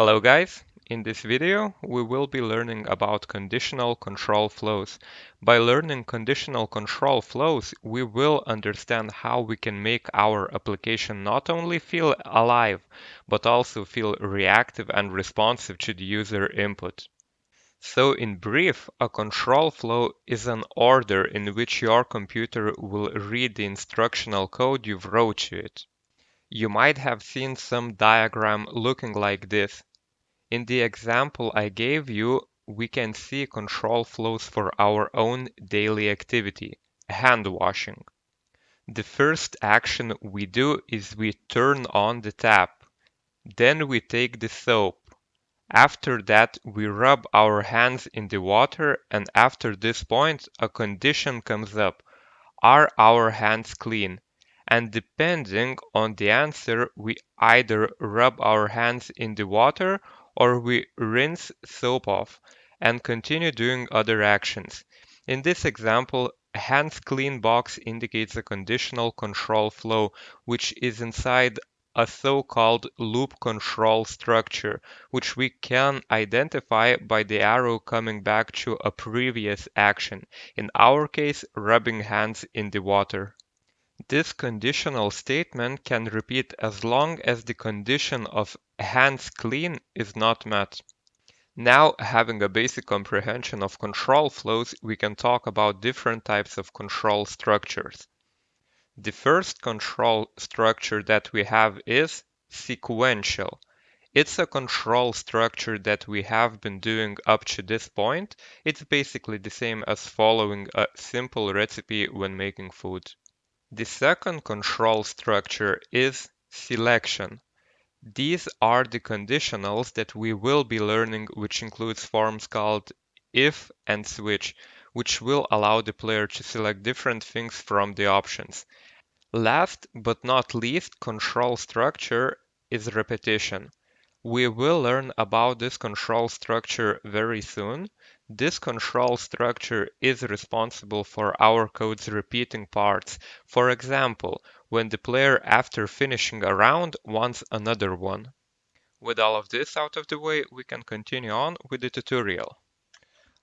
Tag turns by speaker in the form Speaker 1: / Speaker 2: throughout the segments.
Speaker 1: Hello guys! In this video, we will be learning about conditional control flows. By learning conditional control flows, we will understand how we can make our application not only feel alive, but also feel reactive and responsive to the user input. So in brief, a control flow is an order in which your computer will read the instructional code you've wrote to it. You might have seen some diagram looking like this. In the example I gave you, we can see control flows for our own daily activity, hand washing. The first action we do is we turn on the tap. Then we take the soap. After that, we rub our hands in the water, and after this point, a condition comes up. Are our hands clean? And depending on the answer, we either rub our hands in the water or we rinse soap off and continue doing other actions. In this example, hands clean box indicates a conditional control flow, which is inside a so-called loop control structure, which we can identify by the arrow coming back to a previous action, in our case, rubbing hands in the water. This conditional statement can repeat as long as the condition of hands clean is not met. Now, having a basic comprehension of control flows, we can talk about different types of control structures. The first control structure that we have is sequential. It's a control structure that we have been doing up to this point. It's basically the same as following a simple recipe when making food. The second control structure is selection. These are the conditionals that we will be learning, which includes forms called if and switch, which will allow the player to select different things from the options. Last but not least, control structure is repetition. We will learn about this control structure very soon. This control structure is responsible for our code's repeating parts. For example, when the player after finishing a round wants another one. With all of this out of the way, we can continue on with the tutorial.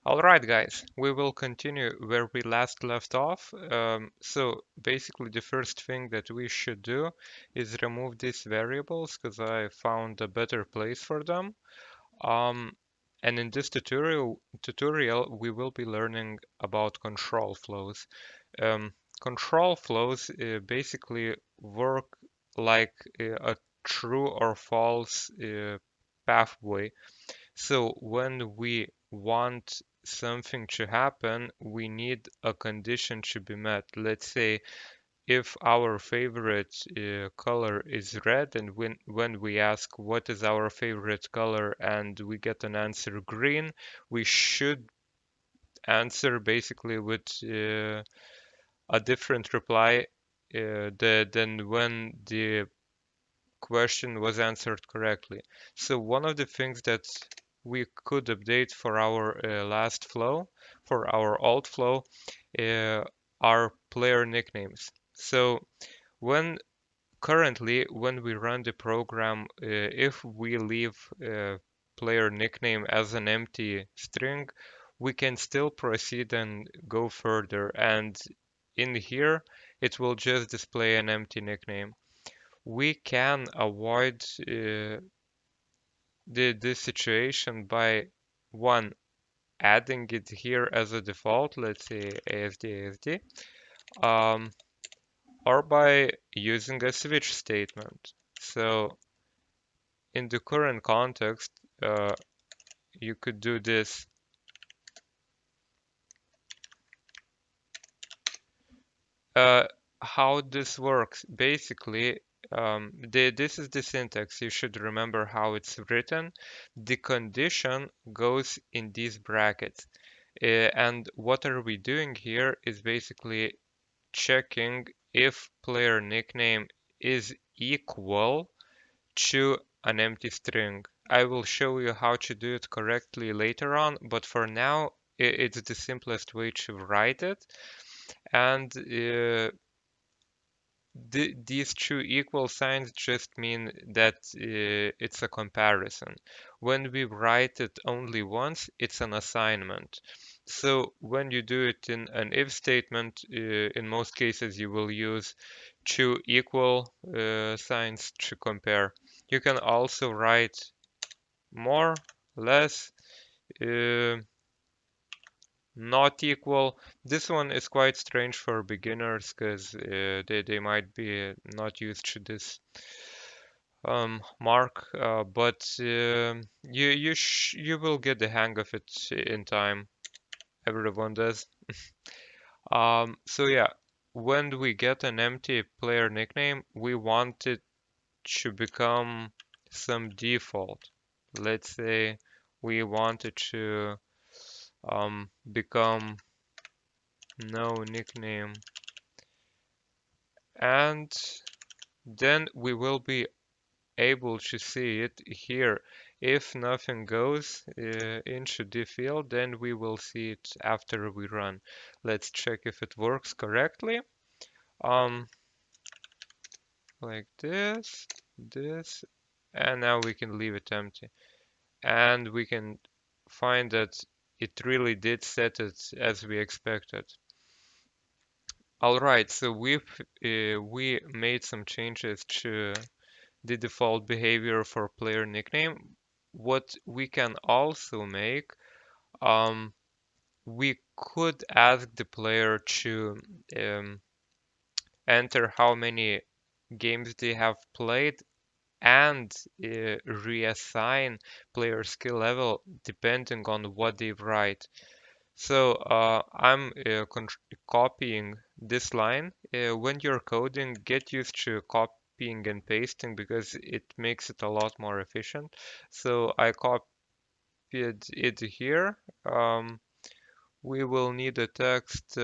Speaker 1: Alright guys, we will continue where we last left off. So basically the first thing that we should do is remove these variables because I found a better place for them. Um, and in this tutorial we will be learning about control flows. Um, Control flows basically work like a true or false pathway. So when we want something to happen, we need a condition to be met. Let's say if our favorite color is red, and when we ask what is our favorite color and we get an answer green, we should answer basically with a different reply than when the question was answered correctly. So one of the things that we could update for our last flow, for our old flow, uh, are player nicknames. So when currently when we run the program, if we leave player nickname as an empty string, we can still proceed and go further. And in here, it will just display an empty nickname. We can avoid this situation by one adding it here as a default, let's say ASD, um, or by using a switch statement. So in the current context, you could do this. Uh, how this works, basically, this is the syntax. You should remember how it's written. The condition goes in these brackets. And what are we doing here is basically checking if player nickname is equal to an empty string. I will show you how to do it correctly later on, but for now, it's the simplest way to write it. And these two equal signs just mean that it's a comparison. When we write it only once, it's an assignment. So when you do it in an if statement, in most cases you will use two equal signs to compare. You can also write more, less, uh, not equal. This one is quite strange for beginners because they might be not used to this mark, but you will get the hang of it in time. Everyone does. So yeah, when we get an empty player nickname, we want it to become some default. Let's say we want it to become no nickname, and then we will be able to see it here. If nothing goes into the field, then we will see it after we run. Let's check if it works correctly. Um, like this, and now we can leave it empty. And we can find that it really did set it as we expected. All right, so we made some changes to the default behavior for player nickname. What we can also make, um, we could ask the player to um, enter how many games they have played and reassign player skill level depending on what they write. So I'm copying this line. When you're coding, get used to copying and pasting because it makes it a lot more efficient. So I copied it here. Um, we will need a text,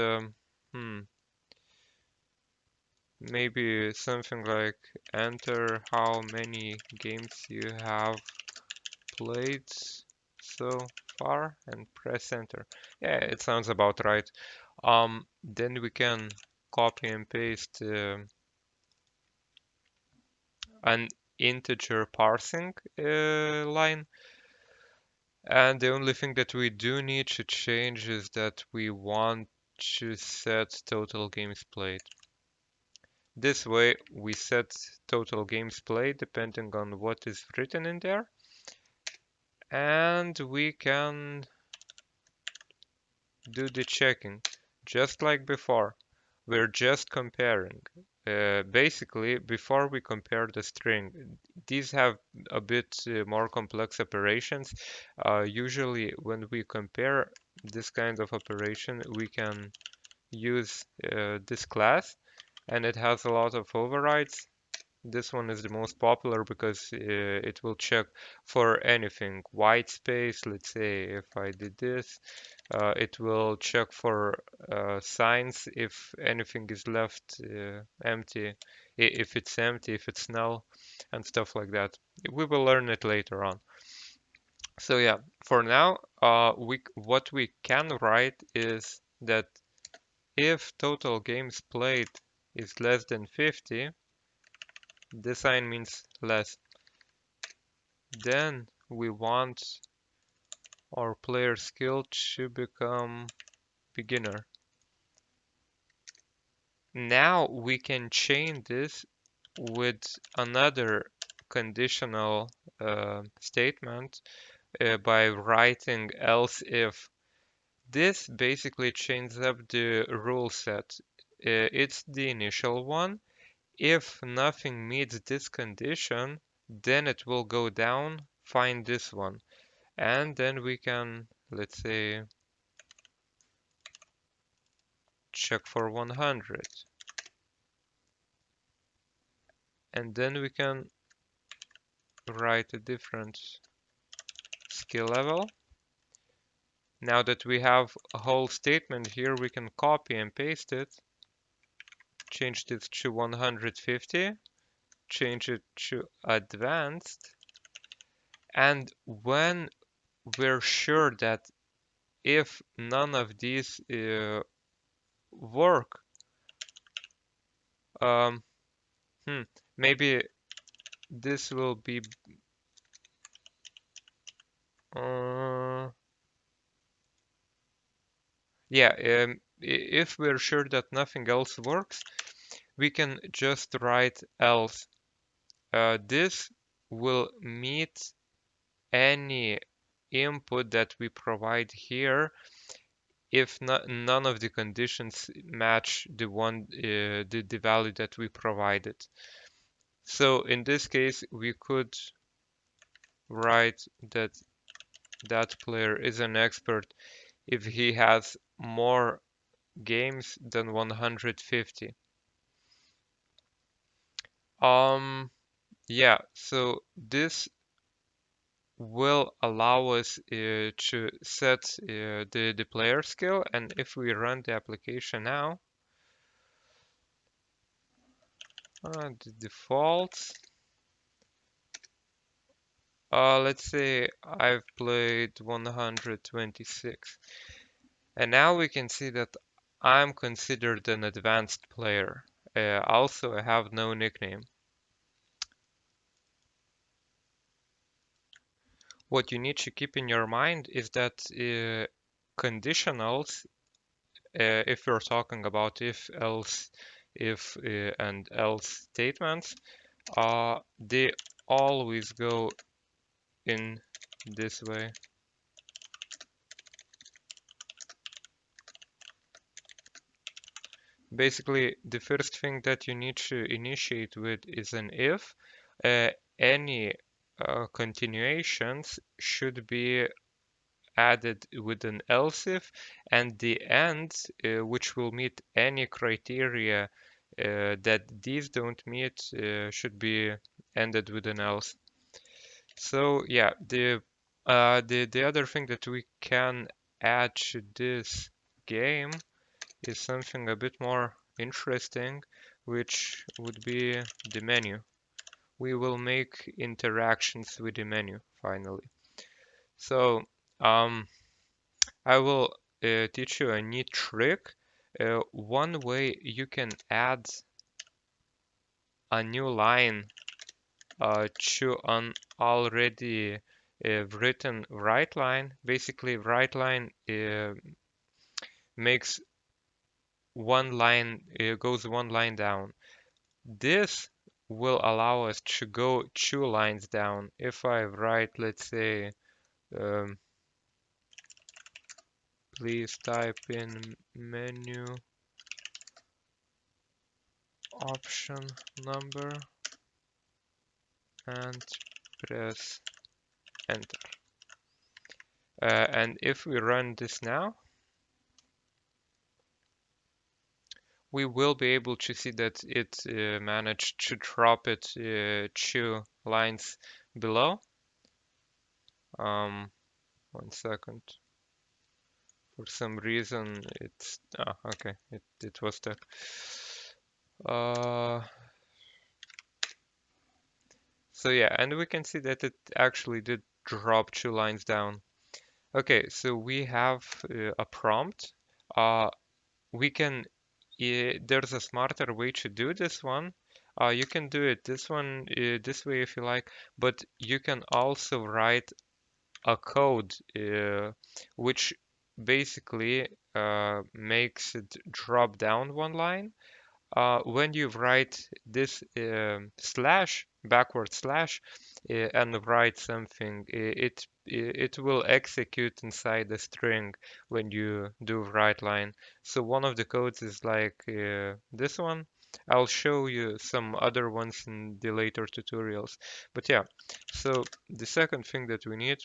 Speaker 1: maybe something like enter how many games you have played so far and press enter. Yeah, it sounds about right. Then we can copy and paste an integer parsing line. And the only thing that we do need to change is that we want to set total games played. This way we set total games played depending on what is written in there. And we can do the checking just like before. We're just comparing. Basically, before we compare the string, these have a bit more complex operations. Usually, when we compare this kind of operation, we can use this class, and it has a lot of overrides. This one is the most popular because it will check for anything. White space, let's say if I did this, it will check for signs if anything is left empty, if it's empty, if it's null, and stuff like that. We will learn it later on. So yeah, for now, what we can write is that if total games played is less than 50, this sign means less. Then we want our player skill to become beginner. Now we can chain this with another conditional statement by writing else if. This basically chains up the rule set. It's the initial one. If nothing meets this condition, then it will go down, find this one. And then we can, let's say, check for 100. And then we can write a different skill level. Now that we have a whole statement here, we can copy and paste it, change this to 150, change it to advanced. And when we're sure that if none of these work, Maybe this will be yeah, if we're sure that nothing else works, we can just write else. This will meet any input that we provide here if none of the conditions match the value that we provided. So in this case, we could write that that player is an expert if he has more games than 150. Yeah, so this will allow us to set the player skill, and if we run the application now, the defaults, let's say I've played 126, and now we can see that I'm considered an advanced player. Also, I have no nickname. What you need to keep in your mind is that conditionals, if we're talking about if, else, if, and else statements, they always go in this way. Basically, the first thing that you need to initiate with is an if. Any continuations should be added with an else if, and the end, which will meet any criteria that these don't meet, should be ended with an else. So yeah, the other thing that we can add to this game is something a bit more interesting, which would be the menu. We will make interactions with the menu finally. So I will teach you a neat trick. One way you can add a new line to an already written write line. Basically, write line makes one line goes one line down. This will allow us to go two lines down. If I write, let's say, um, please type in menu option number and press enter. And if we run this now, we will be able to see that it managed to drop it two lines below. 1 second. For some reason, it's okay. It was stuck. So yeah, and we can see that it actually did drop two lines down. Okay, so we have a prompt. We can there's a smarter way to do this one. You can do it this way if you like, but you can also write a code which basically makes it drop down one line. When you write this slash, backward slash, and write something, it will execute inside the string when you do write line. So one of the codes is like this one. I'll show you some other ones in the later tutorials. But yeah, so the second thing that we need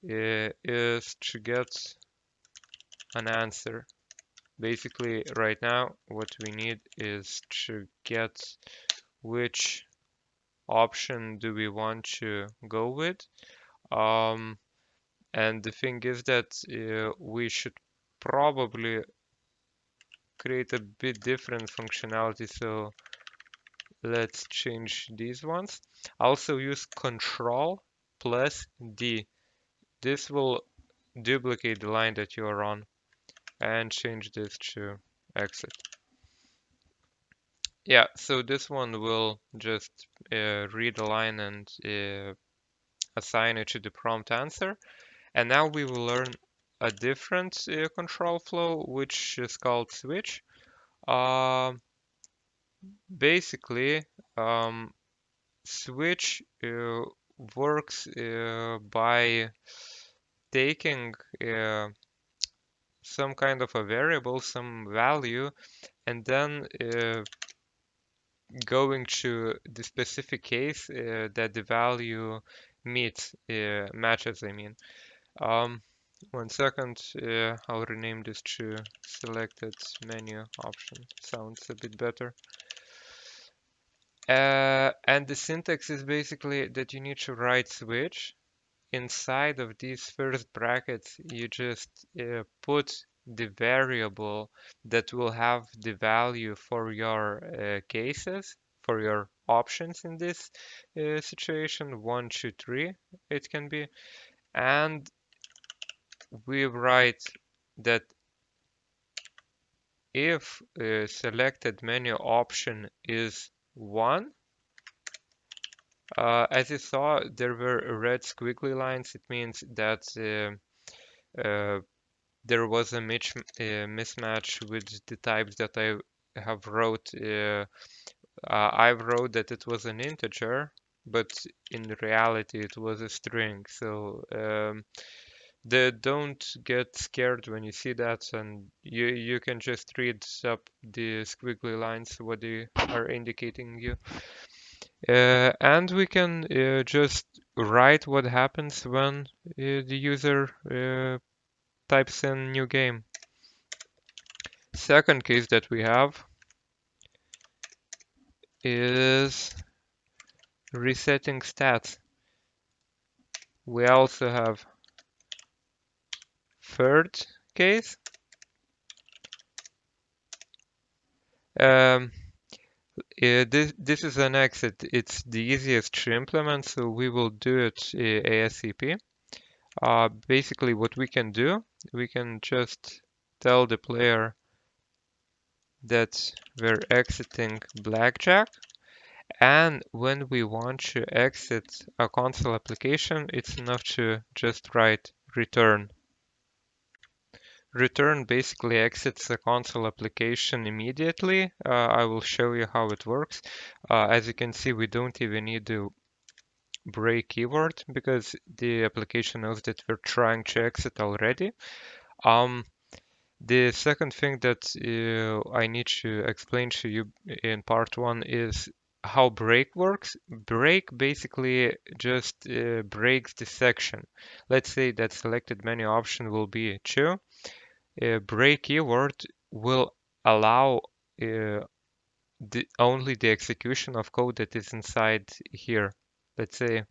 Speaker 1: is to get an answer. Basically, right now, what we need is to get which option do we want to go with. Um, and the thing is that we should probably create a bit different functionality. So let's change these ones. Also use Control plus D. This will duplicate the line that you are on and change this to exit. Yeah, so this one will just read a line and assign it to the prompt answer. And now we will learn a different control flow, which is called switch. Um Basically, um, switch works by taking some kind of a variable, some value, and then going to the specific case that the value matches, I mean. Um, 1 second, I'll rename this to selected menu option. Sounds a bit better. And the syntax is basically that you need to write switch. Inside of these first brackets, you just put the variable that will have the value for your cases, for your options in this situation, 1, 2, 3, it can be. And we write that if selected menu option is 1, as you saw, there were red squiggly lines. It means that uh, there was a mismatch with the types that I have wrote. I've wrote that it was an integer, but in reality it was a string. So don't get scared when you see that, and you can just read up the squiggly lines what they are indicating you. And we can just write what happens when the user types in new game. Second case that we have is resetting stats. We also have third case. Um, this is an exit. It's the easiest to implement, so we will do it ASAP. Basically, what we can do, we can just tell the player that we're exiting blackjack. And when we want to exit a console application, it's enough to just write return. Return basically exits the console application immediately. I will show you how it works. As you can see, we don't even need to break keyword because the application knows that we're trying to exit already. Um, the second thing that I need to explain to you in part one is how break works. Break basically just breaks the section. Let's say that selected menu option will be true. Break keyword will allow only the execution of code that is inside here. Let's say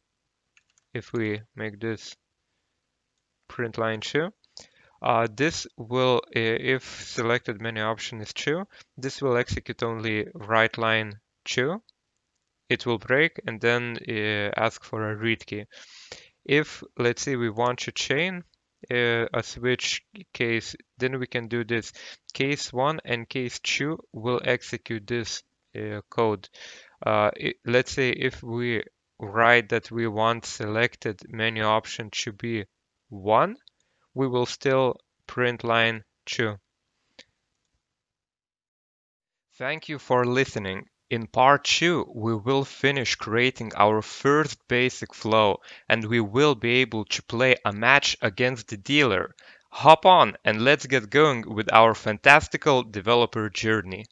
Speaker 1: if we make this print line 2, this will, if selected menu option is true, this will execute only write line 2. It will break and then ask for a read key. If, let's say, we want to chain a switch case, then we can do this. Case 1 and case 2 will execute this code. Let's say if we write that we want selected menu option to be 1, we will still print line 2. Thank you for listening. In part 2, we will finish creating our first basic flow and we will be able to play a match against the dealer. Hop on and let's get going with our fantastical developer journey.